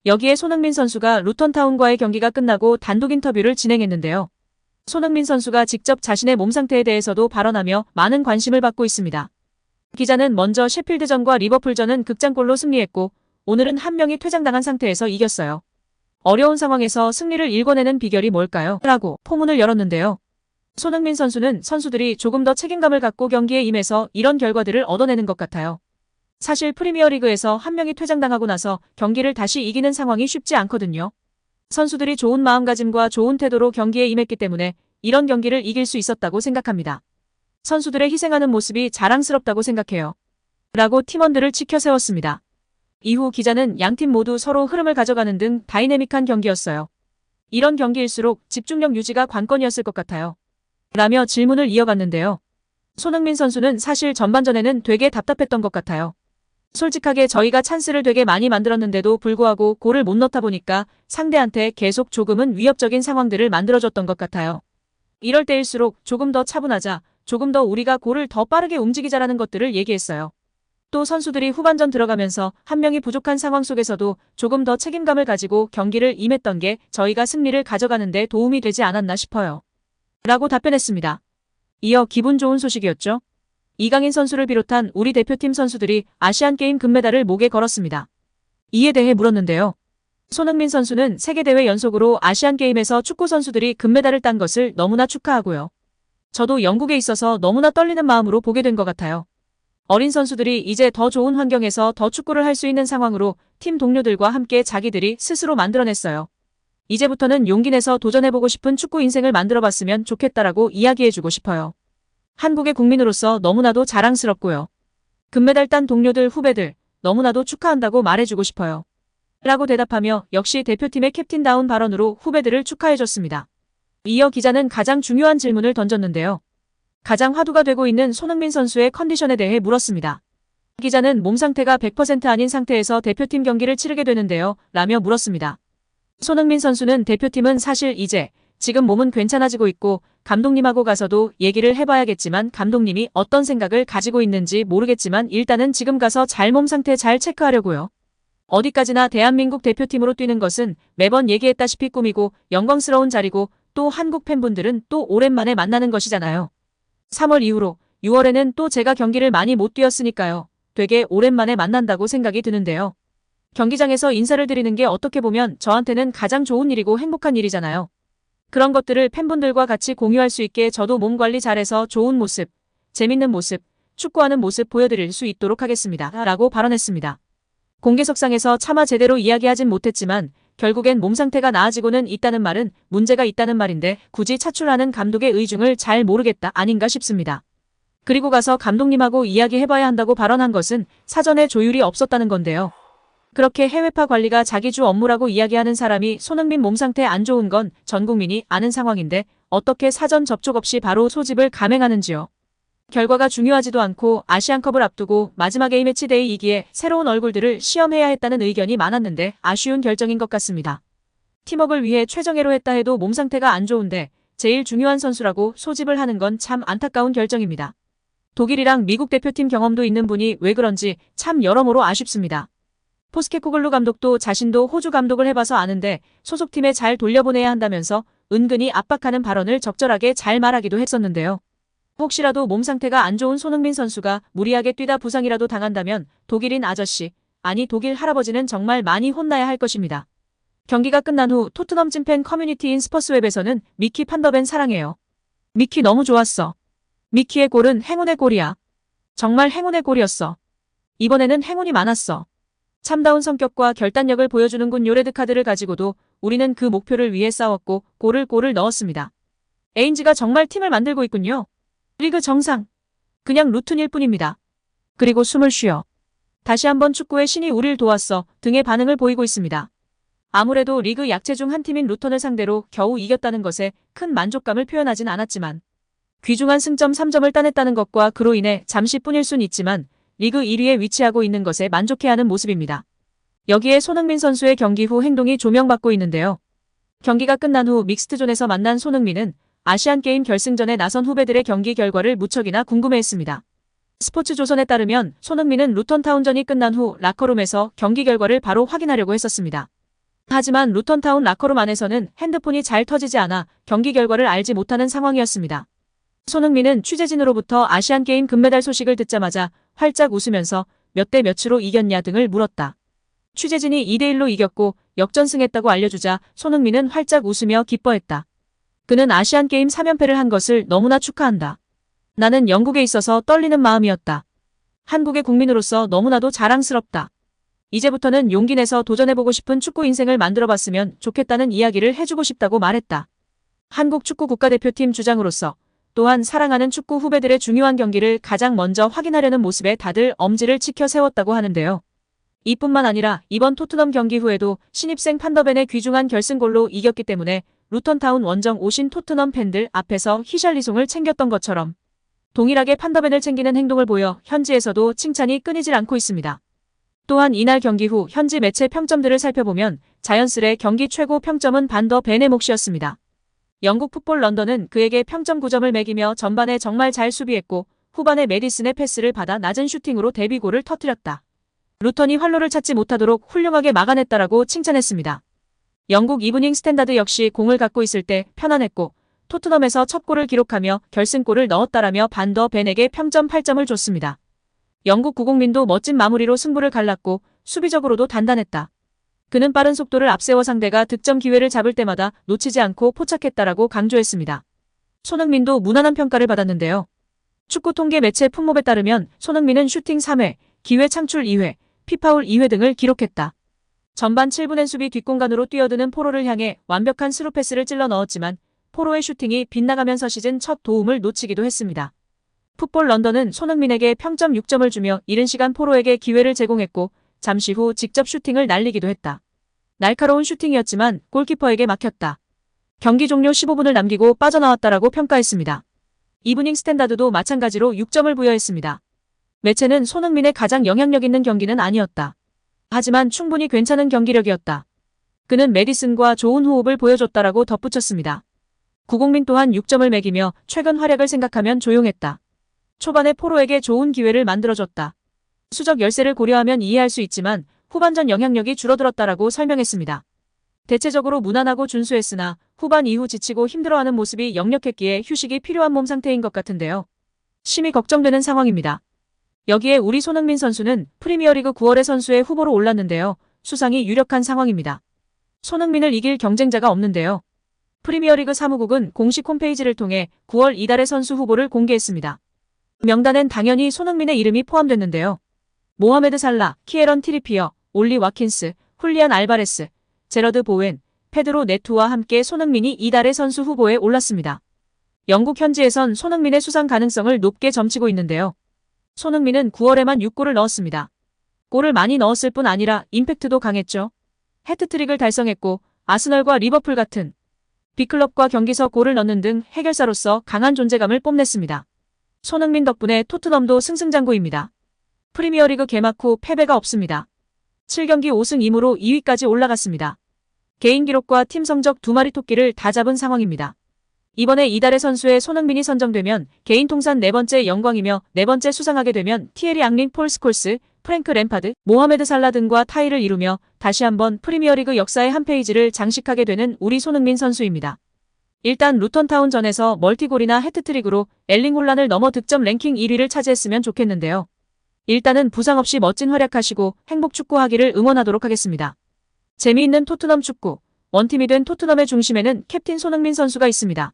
여기에 손흥민 선수가 루턴타운과의 경기가 끝나고 단독 인터뷰를 진행했는데요. 손흥민 선수가 직접 자신의 몸 상태에 대해서도 발언하며 많은 관심을 받고 있습니다. 기자는 먼저 셰필드전과 리버풀전은 극장골로 승리했고 오늘은 한 명이 퇴장당한 상태에서 이겼어요. 어려운 상황에서 승리를 일궈내는 비결이 뭘까요? 라고 포문을 열었는데요. 손흥민 선수는 선수들이 조금 더 책임감을 갖고 경기에 임해서 이런 결과들을 얻어내는 것 같아요. 사실 프리미어리그에서 한 명이 퇴장당하고 나서 경기를 다시 이기는 상황이 쉽지 않거든요. 선수들이 좋은 마음가짐과 좋은 태도로 경기에 임했기 때문에 이런 경기를 이길 수 있었다고 생각합니다. 선수들의 희생하는 모습이 자랑스럽다고 생각해요. 라고 팀원들을 치켜 세웠습니다. 이후 기자는 양팀 모두 서로 흐름을 가져가는 등 다이내믹한 경기였어요. 이런 경기일수록 집중력 유지가 관건이었을 것 같아요. 라며 질문을 이어갔는데요. 손흥민 선수는 사실 전반전에는 되게 답답했던 것 같아요. 솔직하게 저희가 찬스를 되게 많이 만들었는데도 불구하고 골을 못 넣다 보니까 상대한테 계속 조금은 위협적인 상황들을 만들어줬던 것 같아요. 이럴 때일수록 조금 더 차분하자, 조금 더 우리가 골을 더 빠르게 움직이자라는 것들을 얘기했어요. 또 선수들이 후반전 들어가면서 한 명이 부족한 상황 속에서도 조금 더 책임감을 가지고 경기를 임했던 게 저희가 승리를 가져가는 데 도움이 되지 않았나 싶어요. 라고 답변했습니다. 이어 기분 좋은 소식이었죠. 이강인 선수를 비롯한 우리 대표팀 선수들이 아시안게임 금메달을 목에 걸었습니다. 이에 대해 물었는데요. 손흥민 선수는 세계대회 연속으로 아시안게임에서 축구 선수들이 금메달을 딴 것을 너무나 축하하고요. 저도 영국에 있어서 너무나 떨리는 마음으로 보게 된 것 같아요. 어린 선수들이 이제 더 좋은 환경에서 더 축구를 할 수 있는 상황으로 팀 동료들과 함께 자기들이 스스로 만들어냈어요. 이제부터는 용기 내서 도전해보고 싶은 축구 인생을 만들어봤으면 좋겠다라고 이야기해주고 싶어요. 한국의 국민으로서 너무나도 자랑스럽고요. 금메달 딴 동료들 후배들 너무나도 축하한다고 말해주고 싶어요. 라고 대답하며 역시 대표팀의 캡틴다운 발언으로 후배들을 축하해줬습니다. 이어 기자는 가장 중요한 질문을 던졌는데요. 가장 화두가 되고 있는 손흥민 선수의 컨디션에 대해 물었습니다. 기자는 몸 상태가 100% 아닌 상태에서 대표팀 경기를 치르게 되는데요. 라며 물었습니다. 손흥민 선수는 대표팀은 사실 이제 지금 몸은 괜찮아지고 있고 감독님하고 가서도 얘기를 해봐야겠지만 감독님이 어떤 생각을 가지고 있는지 모르겠지만 일단은 지금 가서 잘 몸 상태 잘 체크하려고요. 어디까지나 대한민국 대표팀으로 뛰는 것은 매번 얘기했다시피 꿈이고 영광스러운 자리고 또 한국 팬분들은 또 오랜만에 만나는 것이잖아요. 3월 이후로 6월에는 또 제가 경기를 많이 못 뛰었으니까요. 되게 오랜만에 만난다고 생각이 드는데요. 경기장에서 인사를 드리는 게 어떻게 보면 저한테는 가장 좋은 일이고 행복한 일이잖아요. 그런 것들을 팬분들과 같이 공유할 수 있게 저도 몸 관리 잘해서 좋은 모습, 재밌는 모습, 축구하는 모습 보여드릴 수 있도록 하겠습니다. 라고 발언했습니다. 공개석상에서 차마 제대로 이야기하진 못했지만 결국엔 몸 상태가 나아지고는 있다는 말은 문제가 있다는 말인데 굳이 차출하는 감독의 의중을 잘 모르겠다 아닌가 싶습니다. 그리고 가서 감독님하고 이야기해봐야 한다고 발언한 것은 사전에 조율이 없었다는 건데요. 그렇게 해외파 관리가 자기 주 업무라고 이야기하는 사람이 손흥민 몸 상태 안 좋은 건 전 국민이 아는 상황인데 어떻게 사전 접촉 없이 바로 소집을 감행하는지요. 결과가 중요하지도 않고 아시안컵을 앞두고 마지막 A매치데이이기에 새로운 얼굴들을 시험해야 했다는 의견이 많았는데 아쉬운 결정인 것 같습니다. 팀워크를 위해 최정예로 했다 해도 몸 상태가 안 좋은데 제일 중요한 선수라고 소집을 하는 건 참 안타까운 결정입니다. 독일이랑 미국 대표팀 경험도 있는 분이 왜 그런지 참 여러모로 아쉽습니다. 포스케코글루 감독도 자신도 호주 감독을 해봐서 아는데 소속팀에 잘 돌려보내야 한다면서 은근히 압박하는 발언을 적절하게 잘 말하기도 했었는데요. 혹시라도 몸 상태가 안 좋은 손흥민 선수가 무리하게 뛰다 부상이라도 당한다면 독일인 아저씨, 아니 독일 할아버지는 정말 많이 혼나야 할 것입니다. 경기가 끝난 후 토트넘 찐팬 커뮤니티인 스퍼스웹에서는 미키 판더벤 사랑해요. 미키 너무 좋았어. 미키의 골은 행운의 골이야. 정말 행운의 골이었어. 이번에는 행운이 많았어. 참다운 성격과 결단력을 보여주는군요. 레드카드를 가지고도 우리는 그 목표를 위해 싸웠고 골을 넣었습니다. 에인즈가 정말 팀을 만들고 있군요. 리그 정상. 그냥 루틴일 뿐입니다. 그리고 숨을 쉬어. 다시 한번 축구의 신이 우릴 도왔어 등의 반응을 보이고 있습니다. 아무래도 리그 약체 중 한 팀인 루턴을 상대로 겨우 이겼다는 것에 큰 만족감을 표현하진 않았지만 귀중한 승점 3점을 따냈다는 것과 그로 인해 잠시뿐일 순 있지만 리그 1위에 위치하고 있는 것에 만족해하는 모습입니다. 여기에 손흥민 선수의 경기 후 행동이 조명받고 있는데요. 경기가 끝난 후 믹스트존에서 만난 손흥민은 아시안게임 결승전에 나선 후배들의 경기 결과를 무척이나 궁금해했습니다. 스포츠조선에 따르면 손흥민은 루턴타운전이 끝난 후 라커룸에서 경기 결과를 바로 확인하려고 했었습니다. 하지만 루턴타운 라커룸 안에서는 핸드폰이 잘 터지지 않아 경기 결과를 알지 못하는 상황이었습니다. 손흥민은 취재진으로부터 아시안게임 금메달 소식을 듣자마자 활짝 웃으면서 몇 대 몇으로 이겼냐 등을 물었다. 취재진이 2대1로 이겼고 역전승했다고 알려주자 손흥민은 활짝 웃으며 기뻐했다. 그는 아시안게임 3연패를 한 것을 너무나 축하한다. 나는 영국에 있어서 떨리는 마음이었다. 한국의 국민으로서 너무나도 자랑스럽다. 이제부터는 용기 내서 도전해보고 싶은 축구 인생을 만들어봤으면 좋겠다는 이야기를 해주고 싶다고 말했다. 한국 축구 국가대표팀 주장으로서 또한 사랑하는 축구 후배들의 중요한 경기를 가장 먼저 확인하려는 모습에 다들 엄지를 치켜 세웠다고 하는데요. 이뿐만 아니라 이번 토트넘 경기 후에도 신입생 판더벤의 귀중한 결승골로 이겼기 때문에 루턴타운 원정 오신 토트넘 팬들 앞에서 히샬리송을 챙겼던 것처럼 동일하게 판더벤을 챙기는 행동을 보여 현지에서도 칭찬이 끊이질 않고 있습니다. 또한 이날 경기 후 현지 매체 평점들을 살펴보면 자연스레 경기 최고 평점은 반더 벤의 몫이었습니다. 영국 풋볼 런던은 그에게 평점 9점을 매기며 전반에 정말 잘 수비했고 후반에 메디슨의 패스를 받아 낮은 슈팅으로 데뷔골을 터뜨렸다. 루턴이 활로를 찾지 못하도록 훌륭하게 막아냈다라고 칭찬했습니다. 영국 이브닝 스탠다드 역시 공을 갖고 있을 때 편안했고 토트넘에서 첫 골을 기록하며 결승골을 넣었다라며 반더 벤에게 평점 8점을 줬습니다. 영국 구공민도 멋진 마무리로 승부를 갈랐고 수비적으로도 단단했다. 그는 빠른 속도를 앞세워 상대가 득점 기회를 잡을 때마다 놓치지 않고 포착했다라고 강조했습니다. 손흥민도 무난한 평가를 받았는데요. 축구 통계 매체 품목에 따르면 손흥민은 슈팅 3회, 기회 창출 2회, 피파울 2회 등을 기록했다. 전반 7분엔 수비 뒷공간으로 뛰어드는 포로를 향해 완벽한 스루 패스를 찔러 넣었지만 포로의 슈팅이 빗나가면서 시즌 첫 도움을 놓치기도 했습니다. 풋볼 런던은 손흥민에게 평점 6점을 주며 이른 시간 포로에게 기회를 제공했고 잠시 후 직접 슈팅을 날리기도 했다. 날카로운 슈팅이었지만 골키퍼에게 막혔다. 경기 종료 15분을 남기고 빠져나왔다라고 평가했습니다. 이브닝 스탠다드도 마찬가지로 6점을 부여했습니다. 매체는 손흥민의 가장 영향력 있는 경기는 아니었다. 하지만 충분히 괜찮은 경기력이었다. 그는 메디슨과 좋은 호흡을 보여줬다라고 덧붙였습니다. 구공민 또한 6점을 매기며 최근 활약을 생각하면 조용했다. 초반에 포로에게 좋은 기회를 만들어줬다. 수적 열세를 고려하면 이해할 수 있지만 후반전 영향력이 줄어들었다라고 설명했습니다. 대체적으로 무난하고 준수했으나 후반 이후 지치고 힘들어하는 모습이 역력했기에 휴식이 필요한 몸 상태인 것 같은데요. 심히 걱정되는 상황입니다. 여기에 우리 손흥민 선수는 프리미어리그 9월의 선수의 후보로 올랐는데요. 수상이 유력한 상황입니다. 손흥민을 이길 경쟁자가 없는데요. 프리미어리그 사무국은 공식 홈페이지를 통해 9월 이달의 선수 후보를 공개했습니다. 명단엔 당연히 손흥민의 이름이 포함됐는데요. 모하메드 살라, 키에런 트리피어, 올리 와킨스, 훌리안 알바레스, 제러드 보웬, 페드로 네투와 함께 손흥민이 이달의 선수 후보에 올랐습니다. 영국 현지에선 손흥민의 수상 가능성을 높게 점치고 있는데요. 손흥민은 9월에만 6골을 넣었습니다. 골을 많이 넣었을 뿐 아니라 임팩트도 강했죠. 해트트릭을 달성했고 아스널과 리버풀 같은 빅클럽과 경기서 골을 넣는 등 해결사로서 강한 존재감을 뽐냈습니다. 손흥민 덕분에 토트넘도 승승장구입니다. 프리미어리그 개막 후 패배가 없습니다. 7경기 5승 2무로 2위까지 올라갔습니다. 개인 기록과 팀 성적 2마리 토끼를 다 잡은 상황입니다. 이번에 이달의 선수에 손흥민이 선정되면 개인 통산 4번째 영광이며 4번째 수상하게 되면 티에리 앙리, 폴 스콜스, 프랭크 램파드, 모하메드 살라 등과 타이를 이루며 다시 한번 프리미어리그 역사의 한 페이지를 장식하게 되는 우리 손흥민 선수입니다. 일단 루턴타운전에서 멀티골이나 해트트릭으로 엘링 홀란을 넘어 득점 랭킹 1위를 차지했으면 좋겠는데요. 일단은 부상 없이 멋진 활약하시고 행복 축구하기를 응원하도록 하겠습니다. 재미있는 토트넘 축구, 원팀이 된 토트넘의 중심에는 캡틴 손흥민 선수가 있습니다.